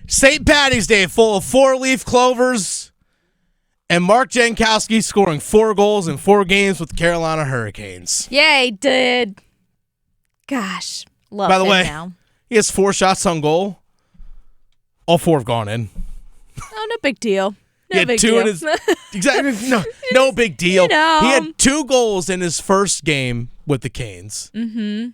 St. Patty's Day full of 4-leaf clovers and Mark Jankowski scoring 4 goals in 4 games with the Carolina Hurricanes. Yeah, he did. Gosh, love By the him way, now. he has 4 shots on goal. All 4 have gone in. Oh, no big deal. He had 2 in his exactly no big deal. You know. He had 2 goals in his first game with the Canes. Mm-hmm.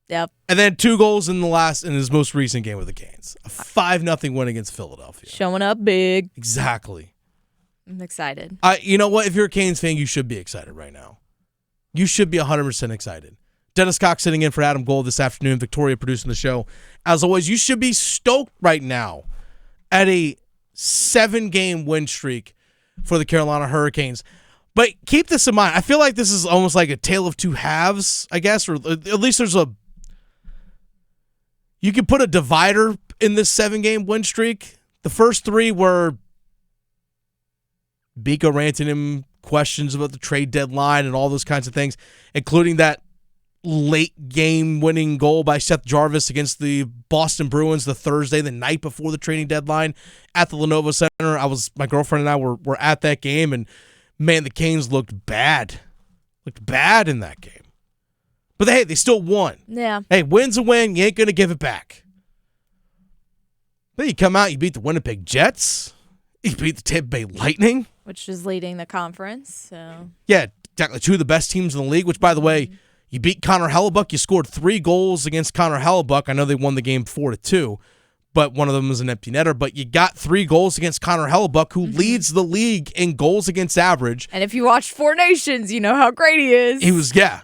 Yep. And then 2 goals in his most recent game with the Canes. A 5-0 win against Philadelphia. Showing up big. Exactly. I'm excited. You know what? If you're a Canes fan, you should be excited right now. You should be 100% excited. Dennis Cox sitting in for Adam Gold this afternoon. Victoria producing the show. As always, you should be stoked right now at a 7-game win streak for the Carolina Hurricanes. But keep this in mind. I feel like this is almost like a tale of two halves, I guess, or at least you can put a divider in this 7-game win streak. The first 3 were Biko ranting him questions about the trade deadline and all those kinds of things, including that late game winning goal by Seth Jarvis against the Boston Bruins the Thursday, the night before the trading deadline at the Lenovo Center. My girlfriend and I were at that game, and man, the Canes looked bad. Looked bad in that game. But hey, they still won. Yeah. Hey, win's a win. You ain't going to give it back. Then you come out, you beat the Winnipeg Jets. You beat the Tampa Bay Lightning. Which is leading the conference. So Yeah, exactly. 2 of the best teams in the league, which, by the way, you beat Connor Hellebuck. You scored 3 goals against Connor Hellebuck. I know they won the game 4-2, but one of them was an empty netter. But you got 3 goals against Connor Hellebuck, who leads the league in goals against average. And if you watched 4 Nations, you know how great he is. He was, yeah.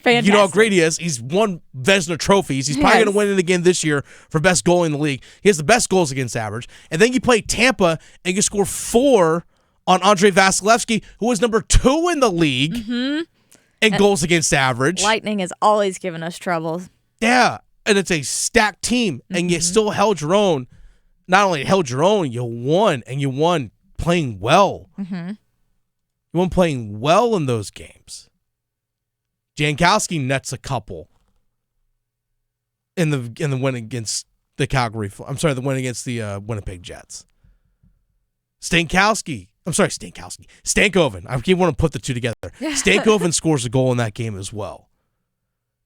Fantastic. You know how great he is. He's won Vezina trophies. He's probably going to win it again this year for best goalie in the league. He has the best goals against average. And then you play Tampa and you score 4 on Andrei Vasilevsky, who was number 2 in the league in goals against average. Lightning has always given us trouble. Yeah, and it's a stacked team, and you still held your own. Not only held your own, you won, and you won playing well. You won playing well in those games. Jankowski nets a couple in the win against the the win against the Winnipeg Jets. Stankoven. I keep wanting to put the 2 together. Stankoven scores a goal in that game as well.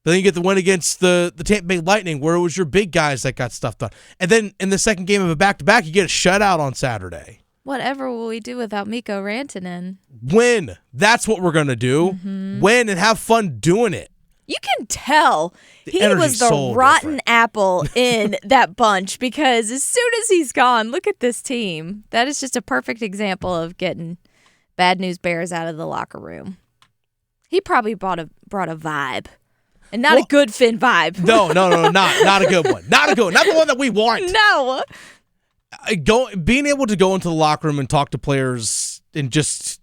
But then you get the win against the Tampa Bay Lightning, where it was your big guys that got stuff done. And then in the second game of a back-to-back, you get a shutout on Saturday. Whatever will we do without Mikko Rantanen? Win. That's what we're going to do. Win and have fun doing it. You can tell he energy's was the so rotten different. apple in that bunch, because as soon as he's gone, look at this team. That is just a perfect example of getting bad news bears out of the locker room. He probably brought a vibe. And not a good Finn vibe. No, not a good one. Not the one that we want. No. Being able to go into the locker room and talk to players and just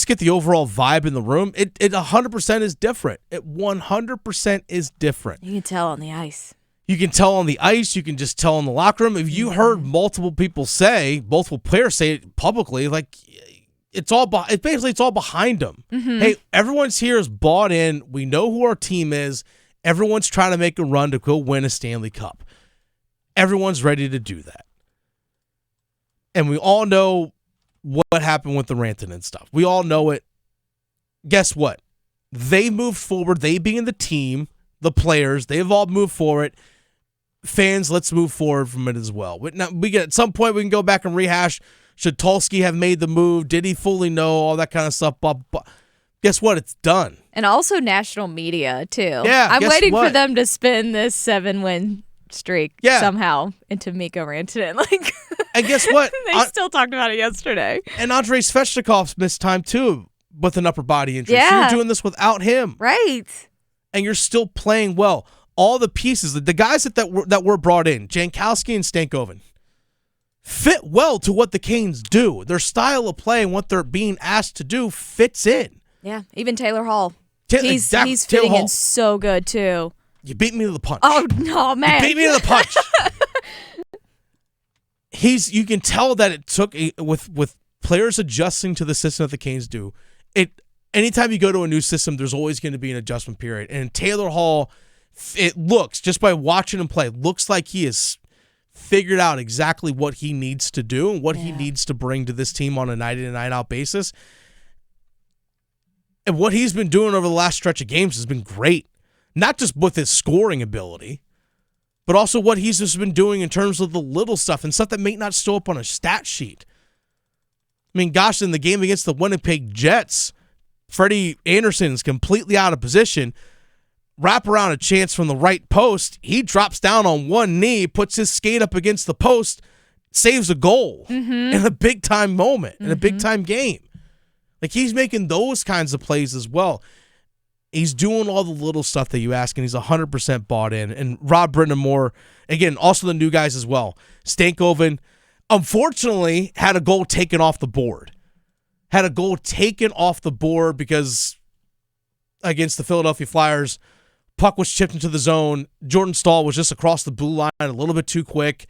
get the overall vibe in the room, it 100% is different. It 100% is different. You can tell on the ice. You can tell on the ice. You can just tell in the locker room. If you heard multiple players say it publicly, like it's all behind them. Hey, everyone's here is bought in. We know who our team is. Everyone's trying to make a run to go win a Stanley Cup. Everyone's ready to do that. And we all know what happened with the Rantanen stuff. We all know it. Guess what? They moved forward. They being the team, the players, they've all moved forward. Fans, let's move forward from it as well. At some point, we can go back and rehash. Should Tulski have made the move? Did he fully know? All that kind of stuff. But guess what? It's done. And also national media, too. Yeah, I'm waiting for them to spin this 7-win streak somehow into Mikko Rantanen. And guess what? They still talked about it yesterday. And Andrei Svechnikov's missed time, too, with an upper body injury. Yeah. So you're doing this without him. Right. And you're still playing well. All the pieces, the guys that were brought in, Jankowski and Stankoven, fit well to what the Canes do. Their style of play and what they're being asked to do fits in. Yeah, even Taylor Hall. He's Taylor fitting Hall. in so good, too. You beat me to the punch. Oh, no, man. You beat me to the punch. You can tell that it took with players adjusting to the system that the Canes do. Anytime you go to a new system, there's always going to be an adjustment period. And Taylor Hall, it looks, just by watching him play, looks like he is figured out exactly what he needs to do and what he needs to bring to this team on a night in and night out basis. And what he's been doing over the last stretch of games has been great. Not just with his scoring ability, but also what he's just been doing in terms of the little stuff and stuff that may not show up on a stat sheet. I mean, gosh, in the game against the Winnipeg Jets, Freddie Anderson's completely out of position. Wrap around a chance from the right post. He drops down on one knee, puts his skate up against the post, saves a goal in a big-time moment, in a big-time game. Like, he's making those kinds of plays as well. He's doing all the little stuff that you ask, and he's 100% bought in. And Rob brind'amour, again, also the new guys as well. Stankoven, unfortunately, had a goal taken off the board. Had a goal taken off the board because against the Philadelphia Flyers, puck was chipped into the zone. Jordan Staal was just across the blue line a little bit too quick.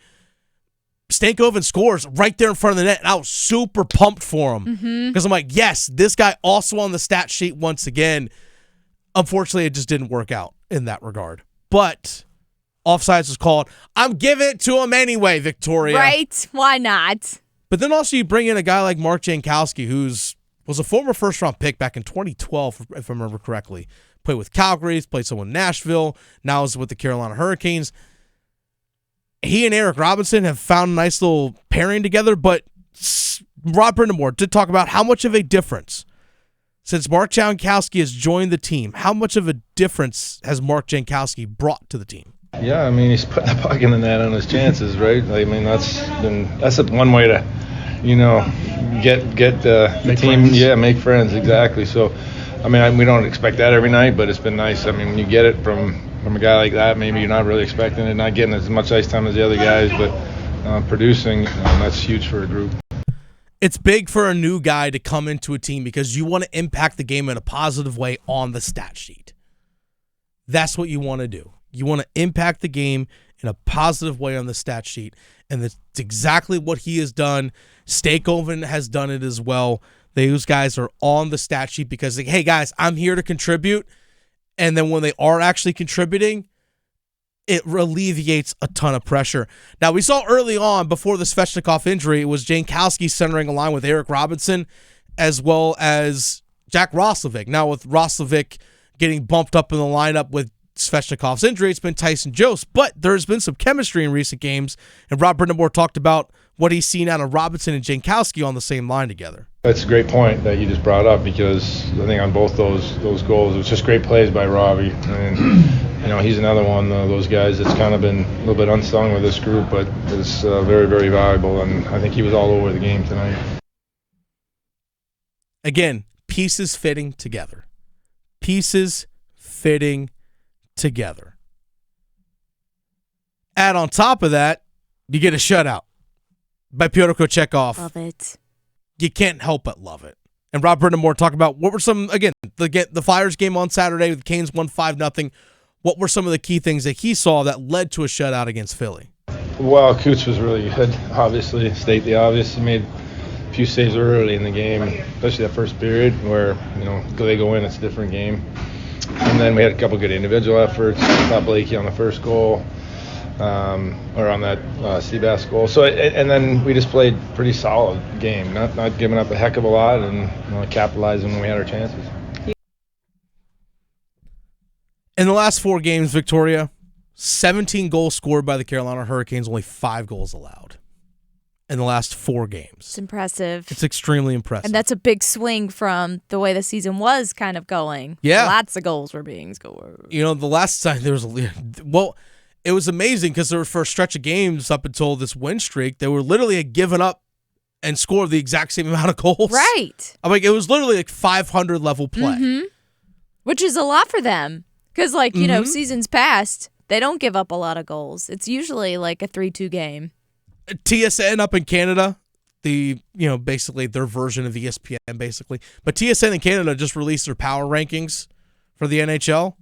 Stankoven scores right there in front of the net, and I was super pumped for him because I'm like, yes, this guy also on the stat sheet once again. Unfortunately, it just didn't work out in that regard. But offsides was called. I'm giving it to him anyway, Victoria. Right? Why not? But then also you bring in a guy like Mark Jankowski, was a former first-round pick back in 2012, if I remember correctly. Played with Calgary, played some in Nashville, now is with the Carolina Hurricanes. He and Eric Robinson have found a nice little pairing together, but Rob brind'amour did talk about how much of a difference, since Mark Jankowski has joined the team, how much of a difference has Mark Jankowski brought to the team? Yeah, I mean, he's putting the puck in the net on his chances, right? I mean, that's one way to, get the team. Friends. Yeah, make friends, exactly. So, I mean, we don't expect that every night, but it's been nice. I mean, when you get it from a guy like that, maybe you're not really expecting it, not getting as much ice time as the other guys, but producing, that's huge for a group. It's big for a new guy to come into a team because you want to impact the game in a positive way on the stat sheet. That's what you want to do. You want to impact the game in a positive way on the stat sheet, and that's exactly what he has done. Stankoven has done it as well. Those guys are on the stat sheet because, hey, guys, I'm here to contribute. And then when they are actually contributing, it alleviates a ton of pressure. Now, we saw early on, before the Svechnikov injury, it was Jankowski centering a line with Eric Robinson as well as Jack Roslovic. Now, with Roslovic getting bumped up in the lineup with Svechnikov's injury, it's been Tyson Jost. But there's been some chemistry in recent games, and Rob brind'amour talked about what he's seen out of Robinson and Jankowski on the same line together. That's a great point that you just brought up because I think on both those goals, it was just great plays by Robbie. And, he's another one of those guys that's kind of been a little bit unsung with this group, but is very, very valuable. And I think he was all over the game tonight. Again, pieces fitting together. Pieces fitting together. Add on top of that, you get a shutout by Pyotr Kochetkov. Love it. You can't help but love it. And Rob brind'amour talked about what were some, again, the Flyers game on Saturday, the Canes won 5-0. What were some of the key things that he saw that led to a shutout against Philly? Well, Coots was really good, obviously, state the obvious. He made a few saves early in the game, especially that first period where, they go in, it's a different game. And then we had a couple good individual efforts. I thought Blakey on the first goal. Or on that Seabass goal. So, and then we just played pretty solid game, not giving up a heck of a lot and capitalizing when we had our chances. In the last 4 games, Victoria, 17 goals scored by the Carolina Hurricanes, only 5 goals allowed in the last 4 games. It's impressive. It's extremely impressive. And that's a big swing from the way the season was kind of going. Yeah. Lots of goals were being scored. The last time there was it was amazing because there were for a stretch of games up until this win streak, they were literally given up and scored the exact same amount of goals. Right. I'm like, it was literally like 500 level play. Which is a lot for them. Because, seasons past, they don't give up a lot of goals. It's usually like a 3-2 game. TSN up in Canada, basically their version of ESPN, basically. But TSN in Canada just released their power rankings for the NHL.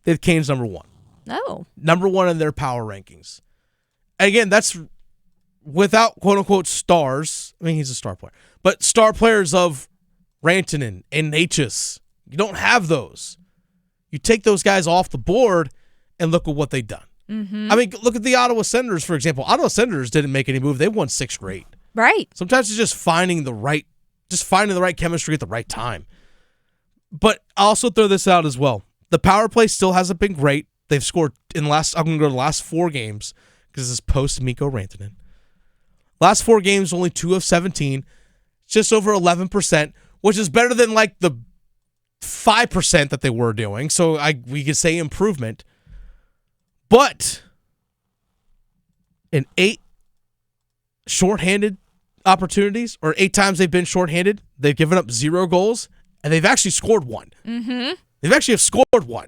They have Canes number 1. Oh. Number 1 in their power rankings. Again, that's without quote-unquote stars. I mean, he's a star player. But star players of Rantanen and Natchez. You don't have those. You take those guys off the board and look at what they've done. I mean, look at the Ottawa Senators, for example. Ottawa Senators didn't make any move. They won 6 straight. Right. Sometimes it's just finding the right chemistry at the right time. But I'll also throw this out as well. The power play still hasn't been great. They've scored I'm going to go to the last 4 games because this is post Mikko Rantanen. Last 4 games, only 2 of 17. Just over 11%, which is better than like the 5% that they were doing. So we could say improvement. But in 8 shorthanded opportunities, or 8 times they've been shorthanded, they've given up 0 goals, and they've actually scored 1. They've actually have scored 1.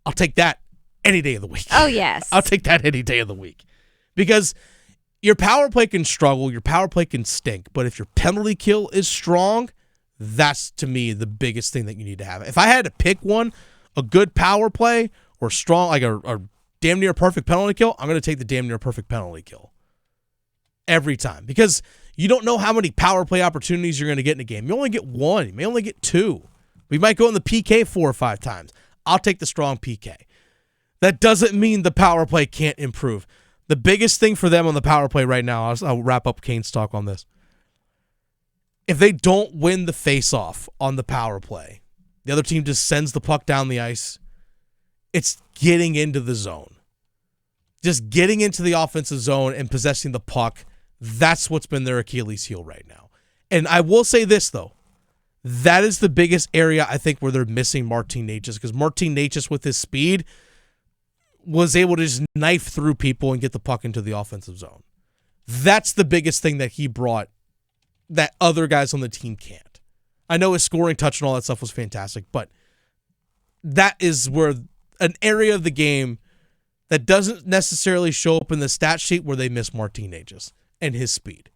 I'll take that any day of the week. Oh, yes. I'll take that any day of the week. Because your power play can struggle, your power play can stink, but if your penalty kill is strong, that's, to me, the biggest thing that you need to have. If I had to pick one, a good power play or strong, like a damn near perfect penalty kill, I'm going to take the damn near perfect penalty kill. Every time. Because you don't know how many power play opportunities you're going to get in a game. You only get 1. You may only get 2. We might go in the PK 4 or 5 times. I'll take the strong PK. That doesn't mean the power play can't improve. The biggest thing for them on the power play right now, I'll wrap up Kane's talk on this. If they don't win the face-off on the power play, the other team just sends the puck down the ice. It's getting into the zone. Just getting into the offensive zone and possessing the puck, that's what's been their Achilles heel right now. And I will say this, though. That is the biggest area, I think, where they're missing Martin Necas, because Martin Necas, with his speed, was able to just knife through people and get the puck into the offensive zone. That's the biggest thing that he brought that other guys on the team can't. I know his scoring touch and all that stuff was fantastic, but that is where an area of the game that doesn't necessarily show up in the stat sheet where they miss Martin Necas and his speed.